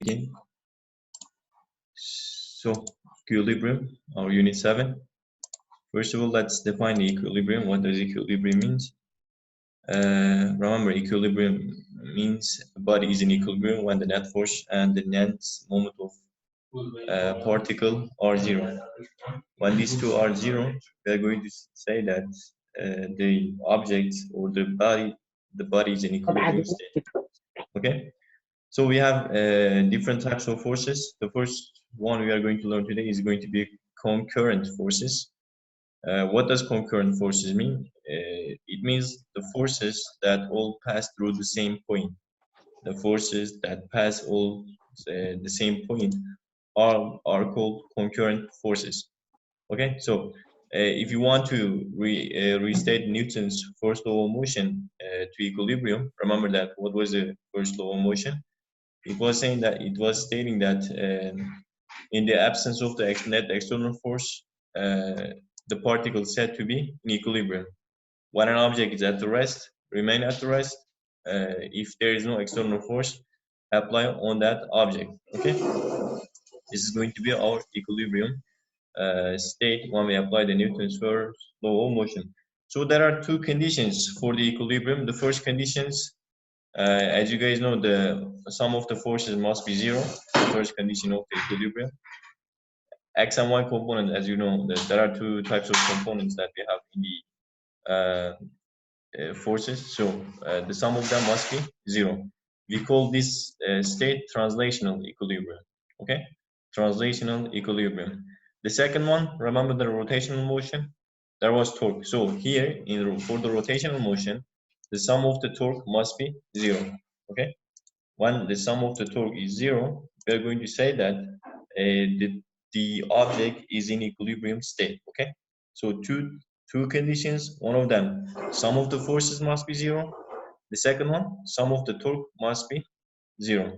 begin. So, equilibrium, our unit 7. First of all, let's define the equilibrium. What does equilibrium means? Remember, equilibrium means a body is in equilibrium when the net force and the net moment of particle are zero. When these two are zero, we are going to say that the object or the body is in equilibrium state. Okay. So we have different types of forces. The first one we are going to learn today is going to be concurrent forces. What does concurrent forces mean? It means the forces that all pass through the same point. The forces that pass all the same point are called concurrent forces. Okay, so if you want to restate Newton's first law of motion to equilibrium, remember that what was the first law of motion? It was saying that it was stating that in the absence of the net external force, the particle is said to be in equilibrium. When an object is at the rest, remain at the rest. If there is no external force, apply on that object. Okay, this is going to be our equilibrium state when we apply the Newton's first law of motion. So there are two conditions for the equilibrium. The first conditions, as you guys know, the sum of the forces must be zero. The first condition of the equilibrium. X and Y component, as you know, there are two types of components that we have in the forces. So the sum of them must be zero. We call this state translational equilibrium. Okay, translational equilibrium. The second one, remember the rotational motion. There was torque. So here, for the rotational motion, the sum of the torque must be zero. Okay, when the sum of the torque is zero, we are going to say that the object is in equilibrium state. Okay, so two conditions. One of them, sum of the forces must be zero. The second one, sum of the torque must be zero.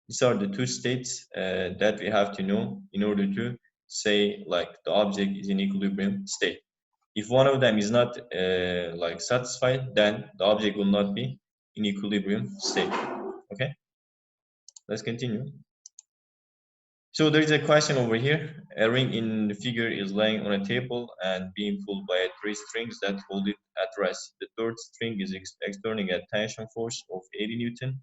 These are the two states that we have to know in order to say like the object is in equilibrium state. If one of them is not like satisfied, then the object will not be in equilibrium state. Okay, let's continue. So there is a question over here. A ring in the figure is laying on a table and being pulled by three strings that hold it at rest. The third string is exerting a tension force of 80 Newton.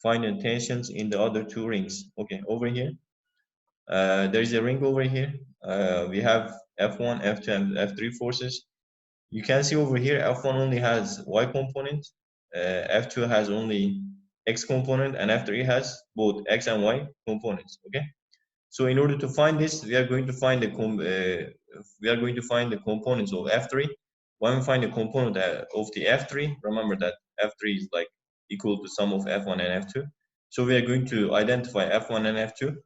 Find the tensions in the other two rings. Okay, over here, there is a ring over here. We have F1, F2, and F3 forces. You can see over here, F1 only has Y component, F2 has only X component, and F3 has both X and Y components. Okay. So in order to find this, we are going to find the components of F3. When we find the component of the F3, remember that F3 is like equal to sum of F1 and F2. So we are going to identify F1 and F2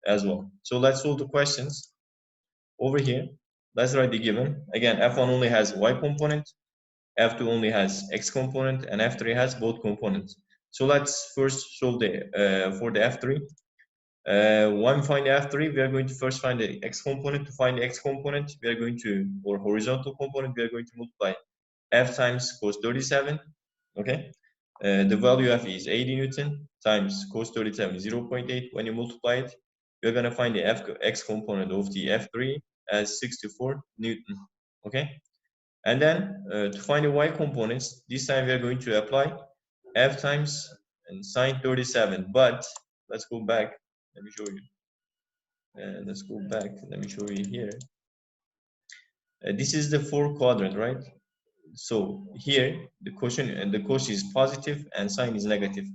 as well. So let's solve the questions over here. Let's write the given. Again, F1 only has Y component, F2 only has X component, and F3 has both components. So let's first solve for the F3. When we find the F3, we are going to first find the X component. To find the X component, we are going to, or horizontal component, we are going to multiply F times cos 37. Okay. The value of is 80 Newton times cos 37 is 0.8. When you multiply it, you're going to find the X component of the F3 as 64 Newton. Okay. And then to find the Y components, this time we are going to apply F times and sine 37. But let's go back. Let me show you. Let's go back. Let me show you here. This is the 4 quadrant, right? So here the quotient and the cos is positive and sine is negative.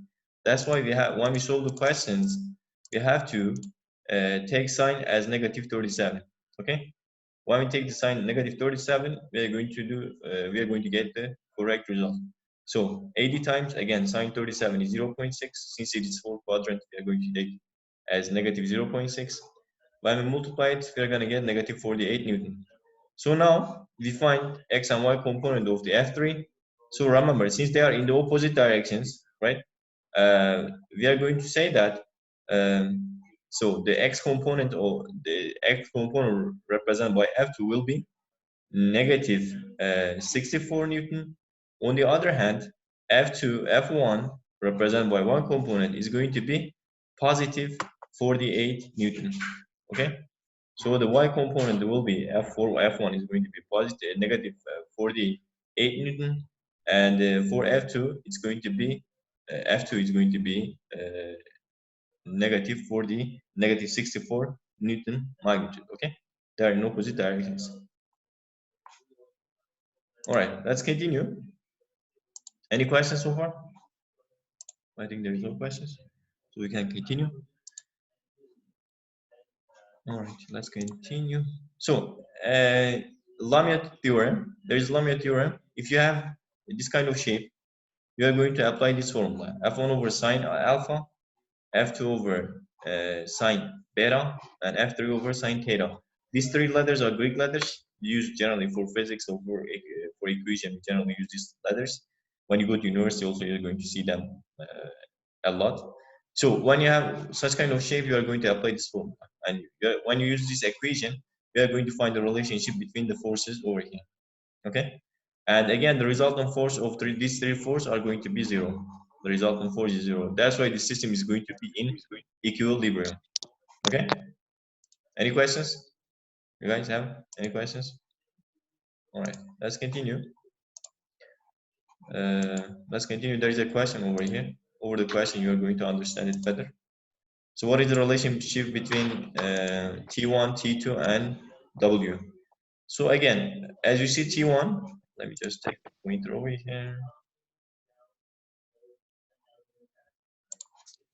That's why we have, when we solve the questions, we have to take sine as negative 37. Okay. When we take the sine negative 37, we are going to get the correct result. So 80 times, again, sine 37 is 0.6. Since it is 4 quadrant, we are going to take as negative 0.6. When we multiply it, we are going to get negative 48 Newton. So now we find X and Y component of the F3. So remember, since they are in the opposite directions, right? We are going to say that so the X component represented by F2 will be negative 64 Newton. On the other hand, F1 represented by one component is going to be positive 48 Newton. Okay, so the y component will be F4, F1 is going to be positive, negative 48 Newton, and for F2 it's going to be F2 is going to be negative 64 Newton magnitude. Okay, they are in opposite directions. All right, let's continue. Any questions so far? I think there is no questions, so we can continue. All right, let's continue. So, Lamia theorem. There is Lamia theorem. If you have this kind of shape, you are going to apply this formula: f1 over sine alpha, f2 over sine beta, and f3 over sine theta. These three letters are Greek letters used generally for physics or for equation. We generally use these letters. When you go to university, also you're going to see them a lot. So when you have such kind of shape, you are going to apply this formula. And when you use this equation, you are going to find the relationship between the forces over here. Okay? And again, the resultant force of these three forces are going to be zero. The resultant force is zero. That's why the system is going to be in equilibrium. Okay? Any questions? You guys have any questions? All right, let's continue. Let's continue. There is a question over here. Over the question, you are going to understand it better. So what is the relationship between T1, T2, and W? So again, as you see T1, let me just take the pointer over here.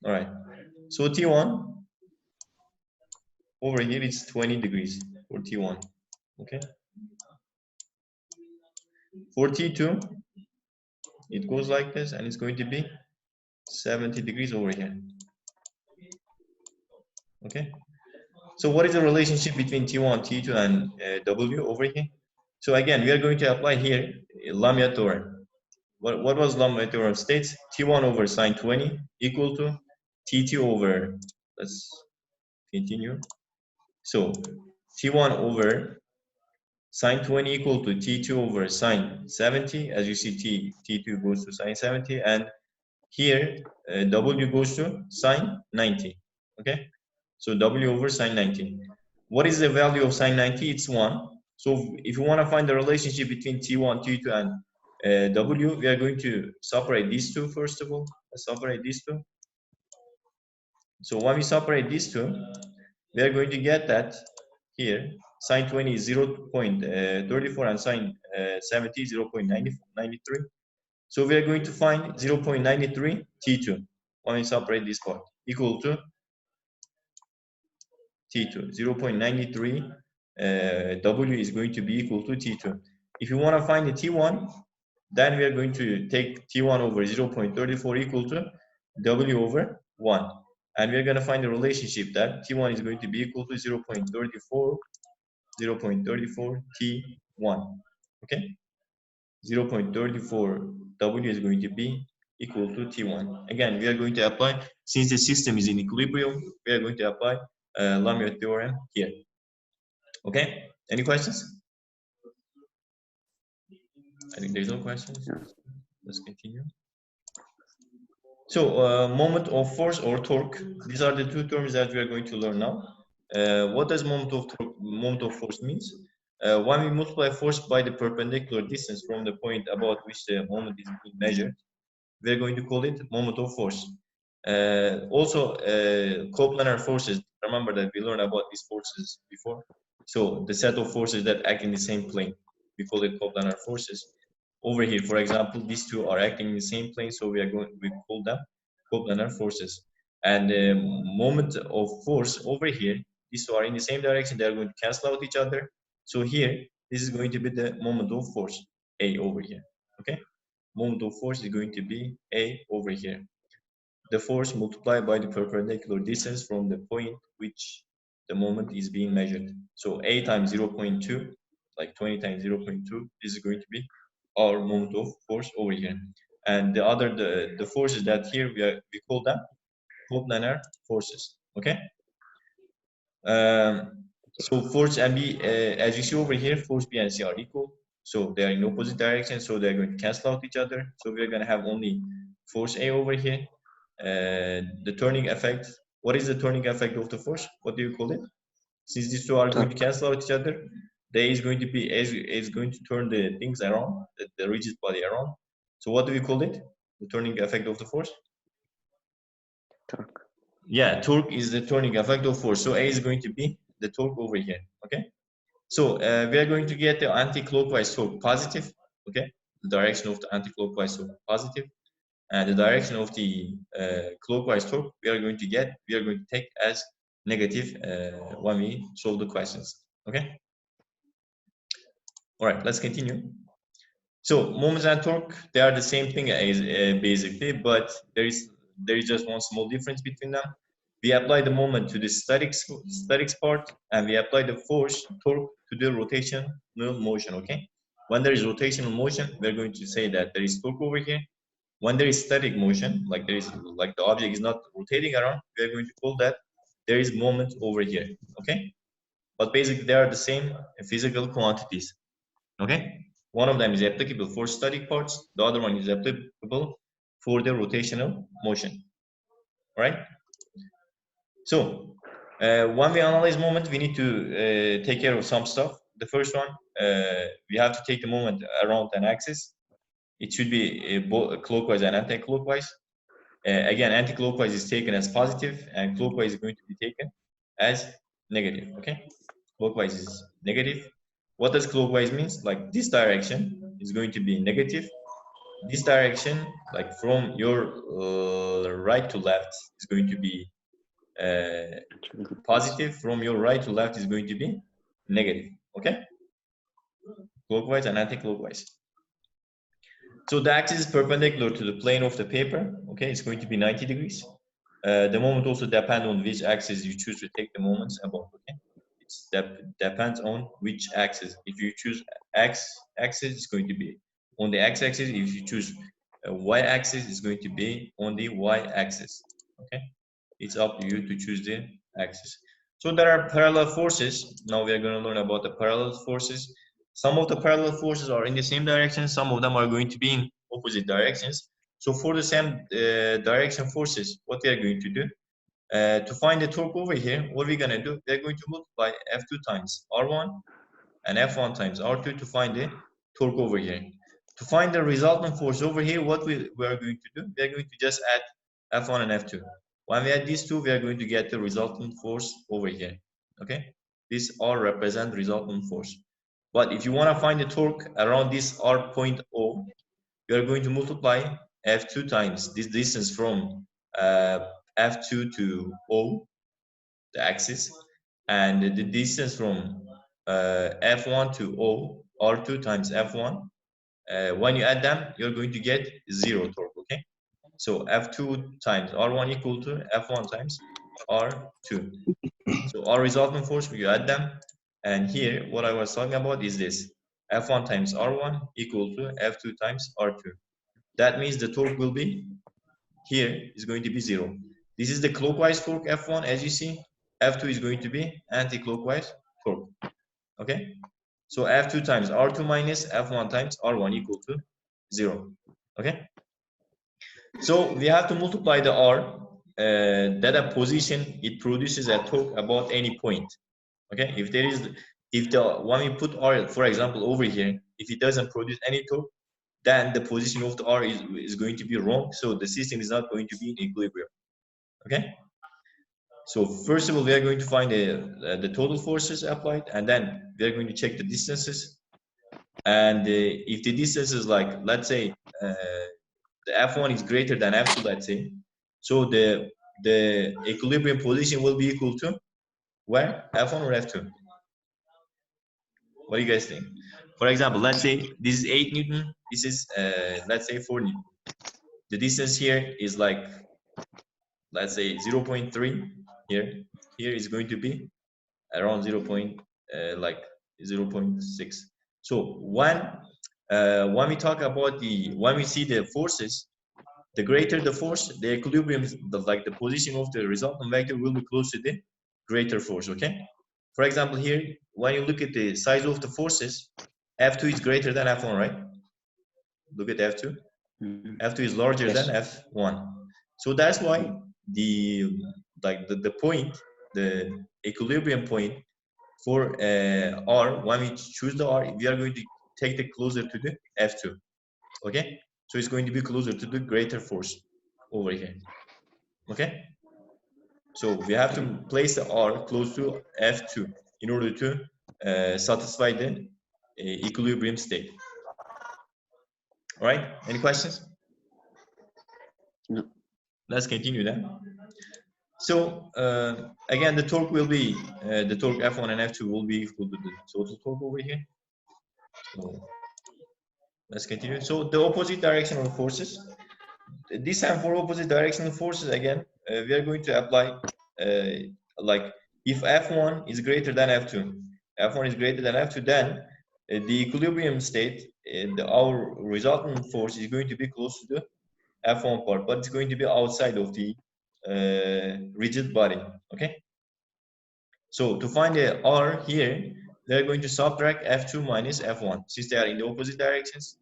All right, so T1, over here it's 20 degrees for T1, okay? For T2, it goes like this, and it's going to be 70 degrees over here, okay? So what is the relationship between T1, T2, and W over here? So again, we are going to apply here Lamia theorem. What was Lamia theorem states? T1 over sine 20 equal to T2 over, let's continue. So T1 over sine 20 equal to T2 over sine 70. As you see, T2 goes to sine 70, and here W goes to sine 90. Okay, so W over sine 90. What is the value of sine 90? It's 1. So if you want to find the relationship between T1, T2, and W, we are going to separate these two first of all. Let's separate these two. So when we separate these two, we are going to get that here sine 20 is 0.34 and sine 70 is 0.93. So we are going to find 0.93 T2 when we separate this part equal to T2. 0.93 W is going to be equal to T2. If you want to find the T1, then we are going to take T1 over 0.34 equal to W over 1. And we're going to find the relationship that T1 is going to be equal to 0.34 T1. Okay? 0.34 W is going to be equal to T1. Again, we are going to apply, since the system is in equilibrium, we are going to apply Lamia theorem here. Okay? Any questions? I think there's no questions. Let's continue. So, moment of force or torque, these are the two terms that we are going to learn now. What does moment of force means? When we multiply force by the perpendicular distance from the point about which the moment is being measured, we're going to call it moment of force. Also, coplanar forces, remember that we learned about these forces before. So the set of forces that act in the same plane, we call it coplanar forces. Over here, for example, these two are acting in the same plane, so we call them coplanar forces. And the moment of force over here, these two are in the same direction, they are going to cancel out each other. So here, this is going to be the moment of force, A over here, okay? Moment of force is going to be A over here. The force multiplied by the perpendicular distance from the point which the moment is being measured. So A times 0.2, like 20 times 0.2, this is going to be our moment of force over here. And the forces that here we call them coplanar forces. Okay. So force and B, as you see over here, force B and C are equal. So they are in opposite directions, so they're going to cancel out each other. So we're going to have only force A over here. The turning effect What is the turning effect of the force? What do you call it? Since these two are going to cancel out each other, there is going to be is going to turn the things around, the rigid body around. So what do we call it? The turning effect of the force? Torque. Yeah, torque is the turning effect of force. So A is going to be the torque over here. Okay. So we are going to get the anti-clockwise torque positive. Okay. The direction of the anti-clockwise torque positive, and the direction of the clockwise torque we are going to take as negative when we solve the questions. Okay. All right. Let's continue. So moments and torque, they are the same thing as basically, but there is just one small difference between them. We apply the moment to the statics part, and we apply the force torque to the rotational motion. Okay. When there is rotational motion, we're going to say that there is torque over here. When there is static motion, like the object is not rotating around, we are going to call that there is moment over here. Okay. But basically, they are the same physical quantities. Okay. One of them is applicable for static parts. The other one is applicable for the rotational motion. Right? So when we analyze moment, we need to take care of some stuff. The first one, we have to take the moment around an axis. It should be both clockwise and anti-clockwise. Again, anti-clockwise is taken as positive, and clockwise is going to be taken as negative. Okay? Clockwise is negative. What does clockwise means? Like this direction is going to be negative. This direction, like from your right to left, is going to be positive. From your right to left is going to be negative. Okay? Clockwise and anti-clockwise. So the axis is perpendicular to the plane of the paper. Okay, it's going to be 90 degrees. The moment also depends on which axis you choose to take the moments above. Okay, it depends on which axis. If you choose x-axis, it's going to be on the x-axis. If you choose y-axis, it's going to be on the y-axis. Okay, it's up to you to choose the axis. So there are parallel forces. Now we are going to learn about the parallel forces. Some of the parallel forces are in the same direction. Some of them are going to be in opposite directions. So for the same direction forces, what we are going to do, to find the torque over here, what we're going to do, we're going to multiply F2 times R1 and F1 times R2 to find the torque over here. To find the resultant force over here, what we are going to do, we are going to just add F1 and F2. When we add these two, we are going to get the resultant force over here. Okay, this R represents resultant force. But if you want to find the torque around this R point O, you are going to multiply F2 times this distance from F2 to O, the axis, and the distance from F1 to O, R2 times F1. When you add them, you're going to get zero torque. Okay, so F2 times R1 equal to F1 times R2. So our resultant force, you add them, and here what I was talking about is this: F1 times R1 equal to F2 times R2. That means the torque will be here is going to be zero. This is the clockwise torque F1, as you see. F2 is going to be anti-clockwise torque. Okay, so F2 times R2 minus F1 times R1 equal to 0. Okay, so we have to multiply the R that a position it produces a torque about any point. Okay, if when we put R, for example, over here, if it doesn't produce any torque, then the position of the R is going to be wrong. So the system is not going to be in equilibrium. Okay. So first of all, we are going to find the total forces applied, and then we are going to check the distances. And if the distance is like, let's say, the F1 is greater than F2, let's say, so the equilibrium position will be equal to where? F1 or F2? What do you guys think? For example, let's say this is 8 Newton. This is, let's say, 4 Newton. The distance here is like, let's say, 0.3 here. Here is going to be around 0.6. So when we talk about when we see the forces, the greater the force, the equilibrium, the position of the resultant vector will be close to the greater force. Okay. For example, here, when you look at the size of the forces, F2 is greater than F1, right? Look at F2. F2 is larger than F1. So that's why the like the point, the equilibrium point for R, when we choose the R, we are going to take it closer to the F2. Okay, so it's going to be closer to the greater force over here. Okay, so we have to place the R close to F2 in order to satisfy the equilibrium state. All right, any questions? No. Let's continue then. So again, the torque will be the torque F1 and F2 will be equal to the total torque over here. So let's continue. So the opposite directional forces. This time for opposite directional forces again, we are going to apply like if F1 is greater than F2, F1 is greater than F2, then the equilibrium state, our resultant force is going to be close to the F1 part, but it's going to be outside of the rigid body. Okay. So to find the R here, they're going to subtract F2 minus F1 since they are in the opposite directions.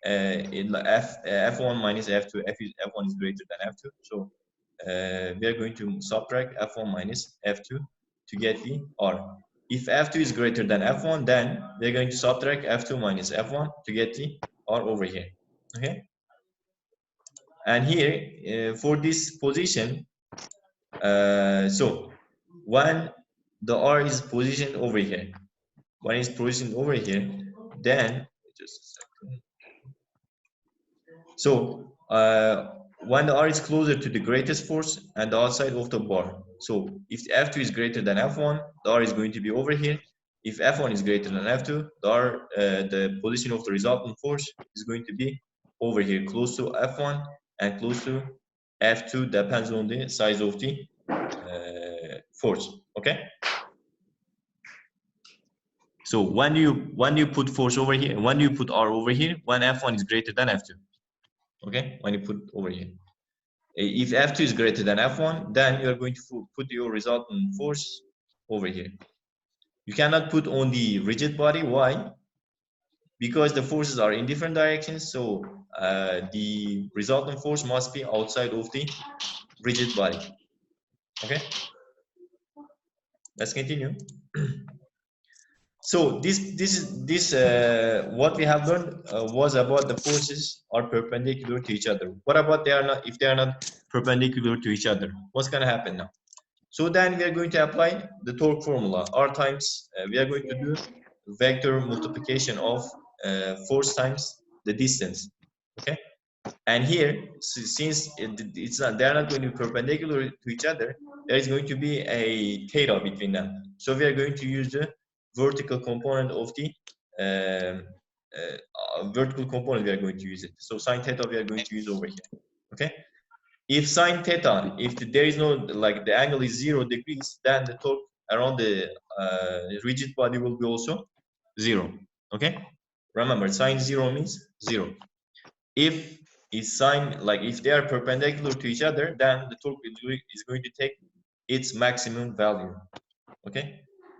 F1 minus F2, F1 is greater than F2. So we are going to subtract F1 minus F2 to get the R. If F2 is greater than F1, then we're going to subtract F2 minus F1 to get the R over here. Okay. And here, for this position, so when the R is positioned over here, when it's positioned over here, then just a second. So when the R is closer to the greatest force and the outside of the bar. So if F2 is greater than F1, the R is going to be over here. If F1 is greater than F2, the position of the resultant force is going to be over here, close to F1 and close to F2, depends on the size of the force. Okay. So when you put force over here, when you put R over here, when F1 is greater than F2. Okay, when you put over here. If F2 is greater than F1, then you are going to put your resultant force over here. You cannot put on the rigid body. Why? Because the forces are in different directions, so the resultant force must be outside of the rigid body. Okay, let's continue. So this what we have learned was about the forces are perpendicular to each other. What about they are not? If they are not perpendicular to each other, what's going to happen now? So then we are going to apply the torque formula. R times we are going to do vector multiplication of force times the distance. Okay, and here since it's not, they are not going to be perpendicular to each other, there is going to be a theta between them. So we are going to use the vertical component of the vertical component. We are going to use it. So sine theta we are going to use over here. Okay. If sine theta, if there is no, like the angle is 0 degrees, then the torque around the rigid body will be also 0. Okay. Remember, sine 0 means 0. If is sine, like if they are perpendicular to each other, then the torque is going to take its maximum value. Okay.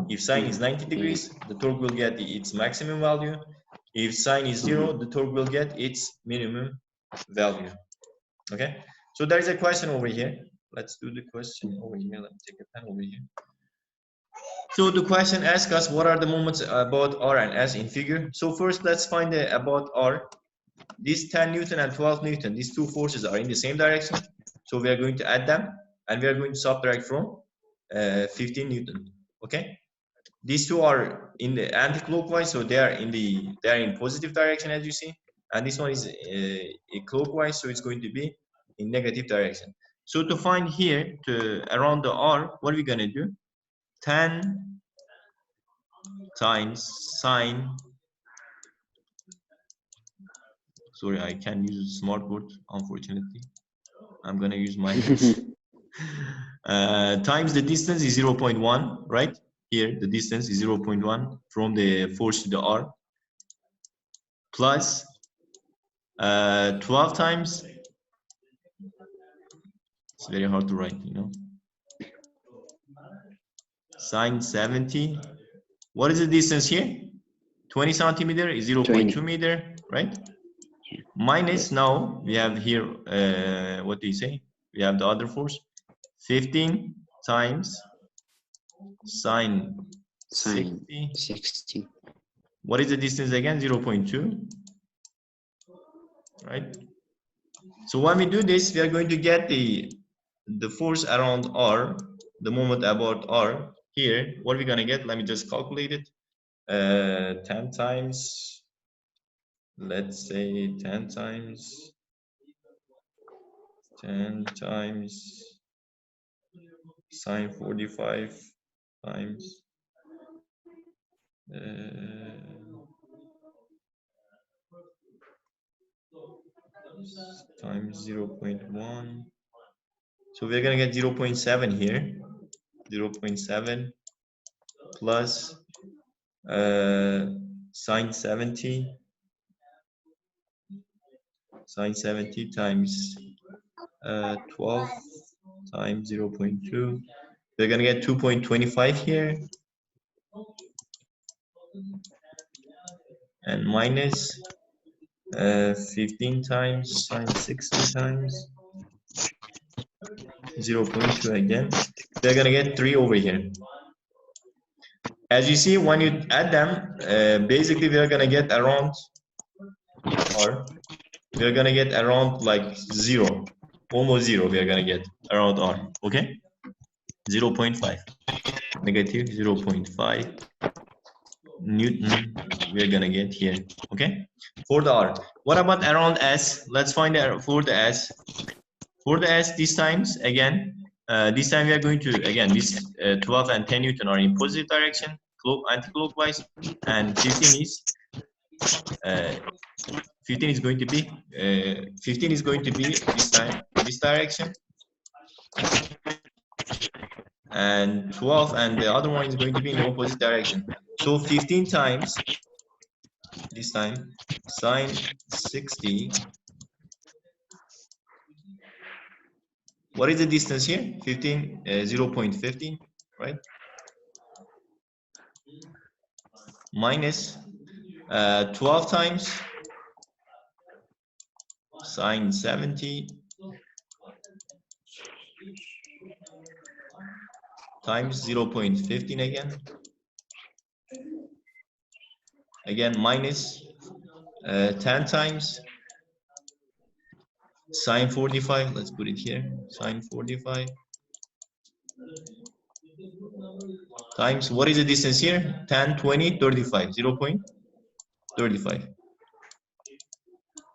If sine is 90 degrees, the torque will get its maximum value. If sine is 0, the torque will get its minimum value. Okay. So there is a question over here. Let's do the question over here. Let me take a pen over here. So the question asks us, what are the moments about R and S in figure? So first, let's find about R. This 10 Newton and 12 Newton, these two forces are in the same direction. So we are going to add them, and we are going to subtract from 15 Newton. Okay. These two are in the anti-clockwise, so they are in positive direction, as you see, and this one is clockwise, so it's going to be in negative direction. So to find here around the R, what are we going to do? 10 times sine. Sorry, I can't use smart board, unfortunately. I'm going to use my hands. Times the distance is 0.1, right? Here, the distance is 0.1 from the force to the R, plus 12 times, it's very hard to write, you know, sine 70. What is the distance here? 20 centimeter is 0.2 meter, right? Minus, now we have here, what do you say? We have the other force, 15 times sine 60. 60. What is the distance again? 0.2, right? So when we do this, we are going to get the force around R, the moment about R. Here, what are we gonna get? Let me just calculate it. 10 times, let's say 10 times sine 45 times times 0.1. So we're gonna get 0.7 here. 0.7 plus sine 70 times 12 times 0.2. We're gonna get 2.25 here, and minus 15 times sine 60 times 0.2 again. We're gonna get 3 over here. As you see, when you add them, basically we are gonna get around, or we are gonna get around like 0, almost 0. We are gonna get around R. Okay, 0.5, negative 0.5 Newton. We are gonna get here. Okay, for the R. What about around S? Let's find out for the S. For the S, this times again. This time we are going to, again, this 12 and 10 Newton are in positive direction, anti-clockwise, and 15 is 15 is going to be 15 is going to be this time this direction, and 12 and the other one is going to be in the opposite direction. So 15 times this time sine 60. What is the distance here? 15, 0.15, right? Minus 12 times sine 70 times 0.15 again minus 10 times sine 45. Let's put it here, sine 45 times, what is the distance here? 10, 20, 35, 0.35.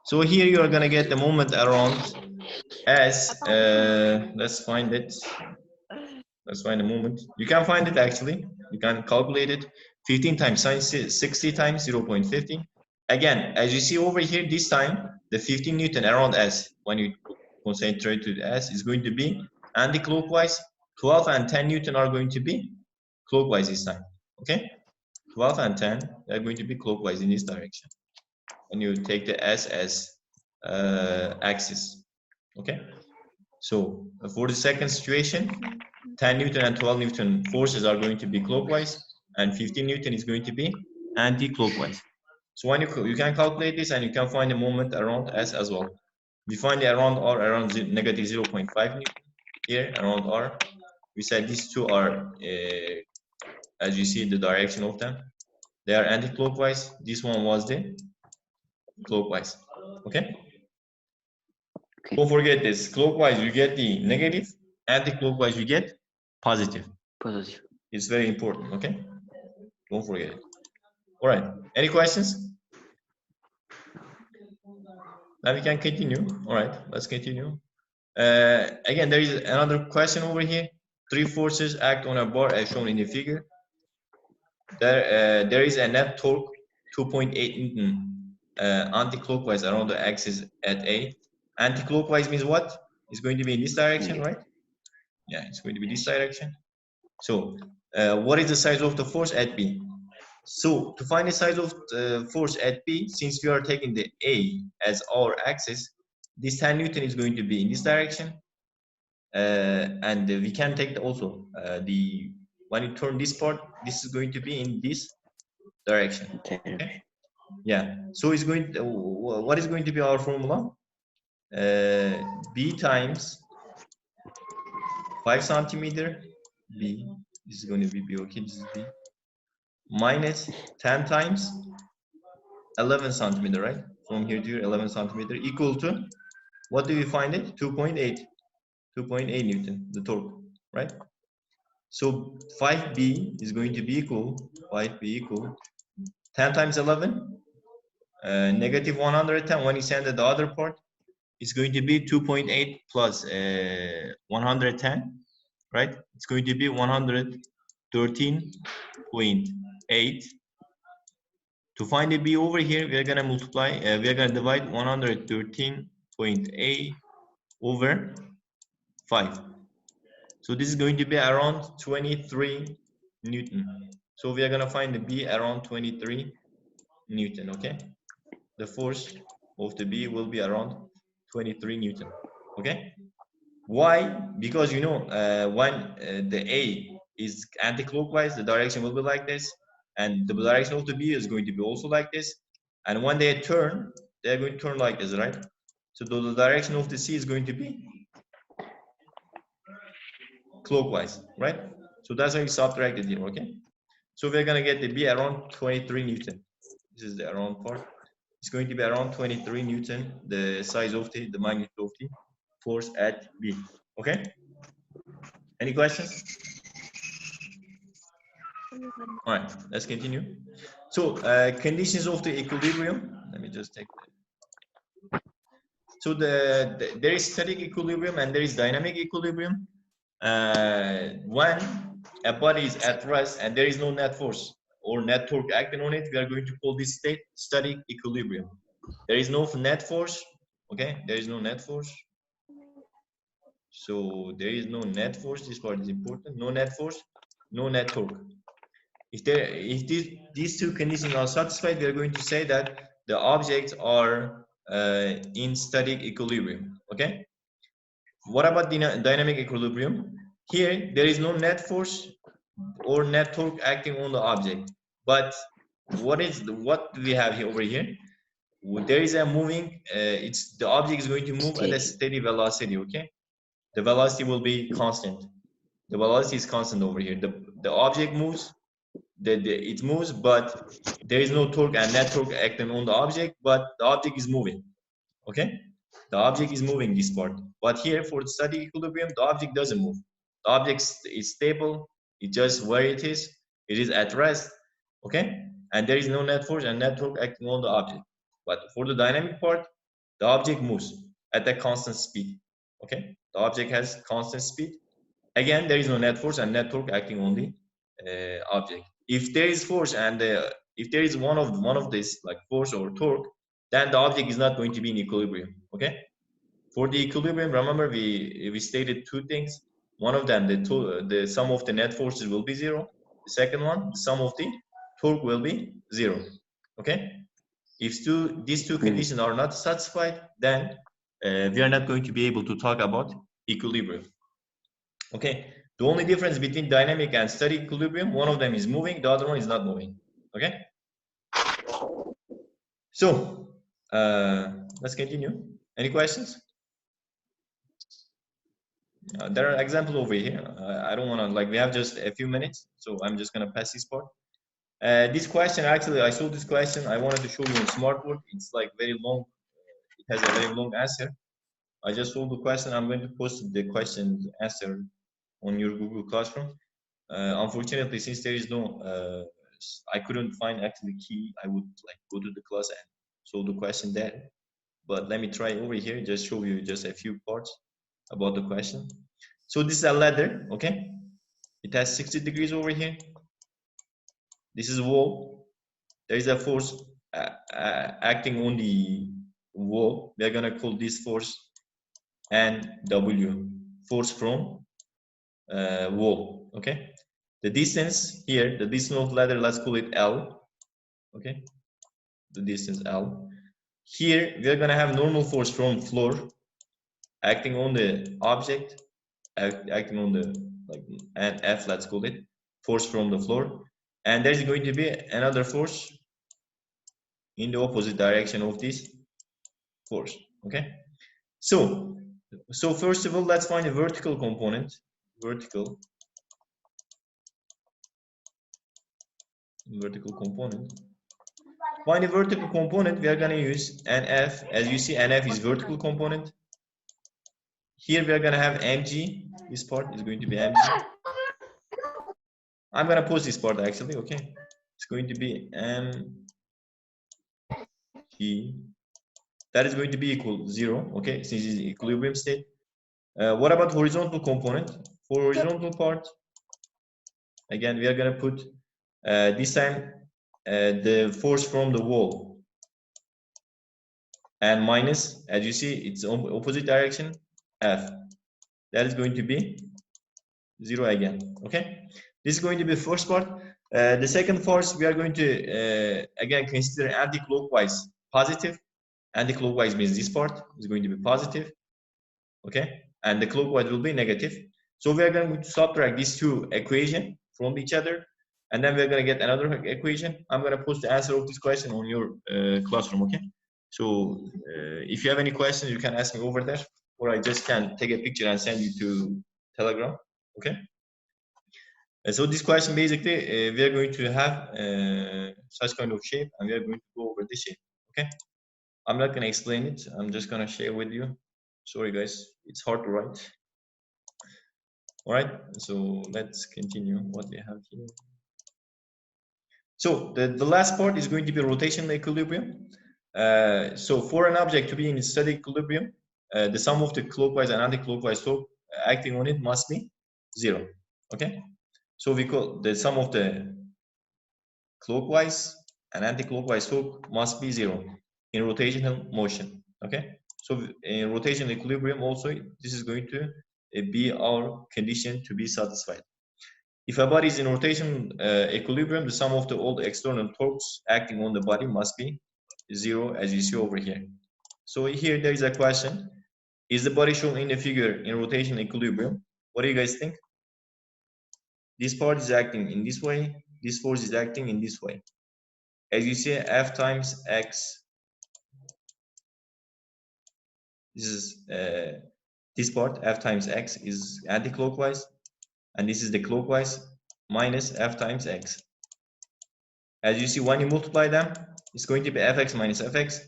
So here you are gonna get the moment around as let's find it. Let's find the moment. You can find it actually. You can calculate it. 15 times sine 60 times 0.15. Again, as you see over here, this time the 15 Newton around S, when you concentrate to the S, is going to be anti-clockwise. 12 and 10 Newton are going to be clockwise this time. Okay, 12 and 10 are going to be clockwise in this direction. And you take the S as axis. Okay, so for the second situation, 10 Newton and 12 Newton forces are going to be clockwise, and 15 Newton is going to be anti-clockwise. So when you can calculate this, and you can find the moment around S as well. We find the around R around negative 0.5 Newton here around R. We said these two are, as you see, the direction of them. They are anti-clockwise. This one was the clockwise. Okay. Don't forget this. Clockwise you get the negative. Anti-clockwise you get positive. Positive. It's very important. Okay. Don't forget it. All right. Any questions? Now we can continue. All right. Let's continue. Again, there is another question over here. 3 forces act on a bar as shown in the figure. There is a net torque 2.8 Newton anti-clockwise around the axis at A. Anti-clockwise means what? It's going to be in this direction, right? Yeah, it's going to be this direction. So what is the size of the force at B? So to find the size of the force at B, since we are taking the A as our axis, this 10 Newton is going to be in this direction. And we can take also when you turn this part, this is going to be in this direction. Okay? Yeah. So it's going to, what is going to be our formula? B times 5 centimeter, B, this is going to be B, okay, this is B, minus 10 times 11 centimeter, right? From here to here, 11 centimeter equal to, what do we find it? 2.8, 2.8 Newton, the torque, right? So 5B is going to be equal, 5B equal, 10 times 11, negative 110. When you send the other part, it's going to be 2.8 plus 110, right? It's going to be 113.8. To find the B over here, we are going to multiply, we are going to divide 113.8 over 5. So this is going to be around 23 Newton. So we are going to find the B around 23 Newton, okay? The force of the B will be around 23 Newton, okay? Why? Because you know, when the A is anti-clockwise, the direction will be like this, and the direction of the B is going to be also like this. And when they turn, they're going to turn like this, right? So the direction of the C is going to be clockwise, right? So that's why we subtracted here, okay? So we're gonna get the B around 23 Newton. This is the around part. It's going to be around 23 Newton, the size of the magnitude of the force at B, okay? Any questions? All right, let's continue. So conditions of the equilibrium. Let me just take that. So there is static equilibrium and there is dynamic equilibrium. When a body is at rest and there is no net force or net torque acting on it, we are going to call this state static equilibrium. There is no net force, okay? There is no net force. So there is no net force. This part is important. No net force, no net torque. If these two conditions are satisfied, we are going to say that the objects are in static equilibrium. Okay. What about the dynamic equilibrium? Here, there is no net force or net torque acting on the object. But what do we have here over here? There is a moving. The object is going to move at a steady velocity. Okay. The velocity will be constant. The velocity is constant over here. The object moves. It moves, but there is no torque and net torque acting on the object, but the object is moving. Okay, the object is moving this part. But here for the static equilibrium, the object doesn't move. The object is stable. It just where it is. It is at rest. Okay, and there is no net force and net torque acting on the object. But for the dynamic part, the object moves at a constant speed. Okay, the object has constant speed. Again, there is no net force and net torque acting on the object. If there is force and if there is one of this like force or torque, then the object is not going to be in equilibrium. Okay. For the equilibrium, remember we stated two things. One of them, the sum of the net forces will be 0. The second one, the sum of the torque will be 0. Okay. If these two conditions are not satisfied, then we are not going to be able to talk about equilibrium. Okay, the only difference between dynamic and static equilibrium, one of them is moving, the other one is not moving. Okay, so let's continue. Any questions? There are examples over here. I don't want to, like, we have just a few minutes, so I'm just going to pass this part. This question, actually, I saw this question. I wanted to show you on smartboard. It's like very long. It has a very long answer. I just saw the question. I'm going to post the question answer on your Google Classroom. Unfortunately, since there is no, I couldn't find actually key. I would like go to the class and solve the question there. But let me try over here. Just show you just a few parts about the question. So this is a ladder, okay? It has 60 degrees over here. This is a wall. There is a force acting on the wall. We are gonna call this force NW, force from wall, okay? The distance here, the distance of ladder, let's call it L, okay? The distance L. Here, we're gonna have normal force from floor acting on the object, acting on the, like, and F, let's call it, force from the floor. And there's going to be another force in the opposite direction of this force, okay? So first of all, let's find the vertical component. vertical component. Find a vertical component, we are going to use NF. As you see, NF is vertical component. Here we are going to have mg. This part is going to be mg. I'm going to post this part actually, okay? It's going to be mg. That is going to be equal 0, okay? Since it's equilibrium state. What about horizontal component? For horizontal part, again, we are going to put this time the force from the wall and minus, as you see, it's opposite direction, F. That is going to be 0 again, okay? This is going to be the first part. The second force, we are going to, again, consider anti-clockwise positive. Anti-clockwise means this part is going to be positive, okay? And the clockwise will be negative. So we are going to subtract these two equations from each other, and then we're going to get another equation. I'm going to post the answer of this question on your classroom, okay? So if you have any questions, you can ask me over there, or I just can take a picture and send you to Telegram, okay? So this question basically, we are going to have such kind of shape, and we are going to go over this shape, okay? I'm not going to explain it. I'm just going to share with you. Sorry, guys, it's hard to write. All right, so let's continue what we have here. So the last part is going to be rotational equilibrium. So for an object to be in static equilibrium, the sum of the clockwise and anti-clockwise torque acting on it must be 0. Okay, so we call the sum of the clockwise and anti-clockwise torque must be 0 in rotational motion. Okay, so in rotational equilibrium also this is going to be our condition to be satisfied. If a body is in rotation equilibrium, the sum of the all external torques acting on the body must be 0, as you see over here. So here there is a question: is the body shown in the figure in rotation equilibrium? What do you guys think? This part is acting in this way. This force is acting in this way. As you see, F times X. This is this part, F times X, is anti-clockwise, and this is the clockwise minus F times X. As you see, when you multiply them, it's going to be Fx minus Fx.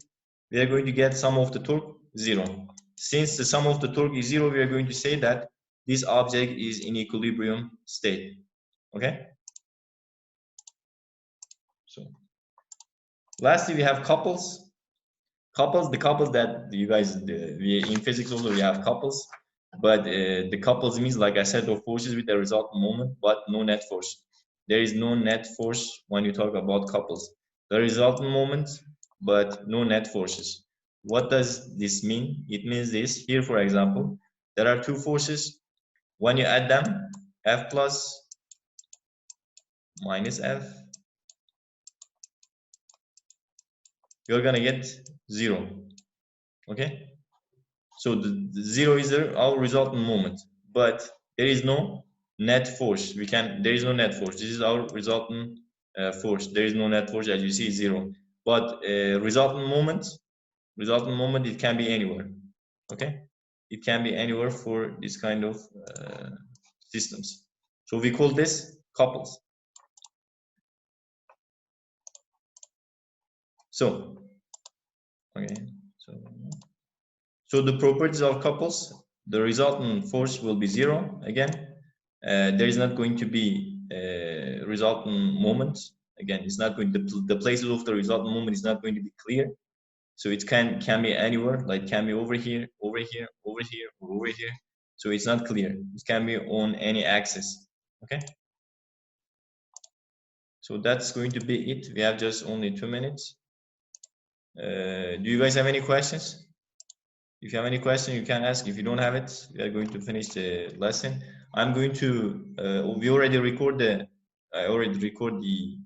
We are going to get sum of the torque 0. Since the sum of the torque is 0, we are going to say that this object is in equilibrium state. Okay? So, lastly, we have couples. Couples, the couples that you guys, in physics also we have couples. But the couples means, like I said, of forces with a resultant moment, but no net force. There is no net force when you talk about couples. The resultant moment, but no net forces. What does this mean? It means this. Here, for example, there are two forces. When you add them, F plus minus F, you're gonna get 0. Okay? So the 0 is our resultant moment, but there is no net force. There is no net force. This is our resultant force. There is no net force, as you see, 0. But resultant moment, it can be anywhere. Okay, it can be anywhere for this kind of systems. So we call this couples. So, okay, so the properties of couples, the resultant force will be 0 again. There is not going to be a resultant moment. Again, it's not going to, the places of the resultant moment is not going to be clear. So it can be anywhere, like can be over here, over here, over here, or over here. So it's not clear. It can be on any axis. Okay. So that's going to be it. We have just only 2 minutes. Do you guys have any questions? If you have any question, you can ask. If you don't have it, we are going to finish the lesson. I'm going to. We already record the. I already record the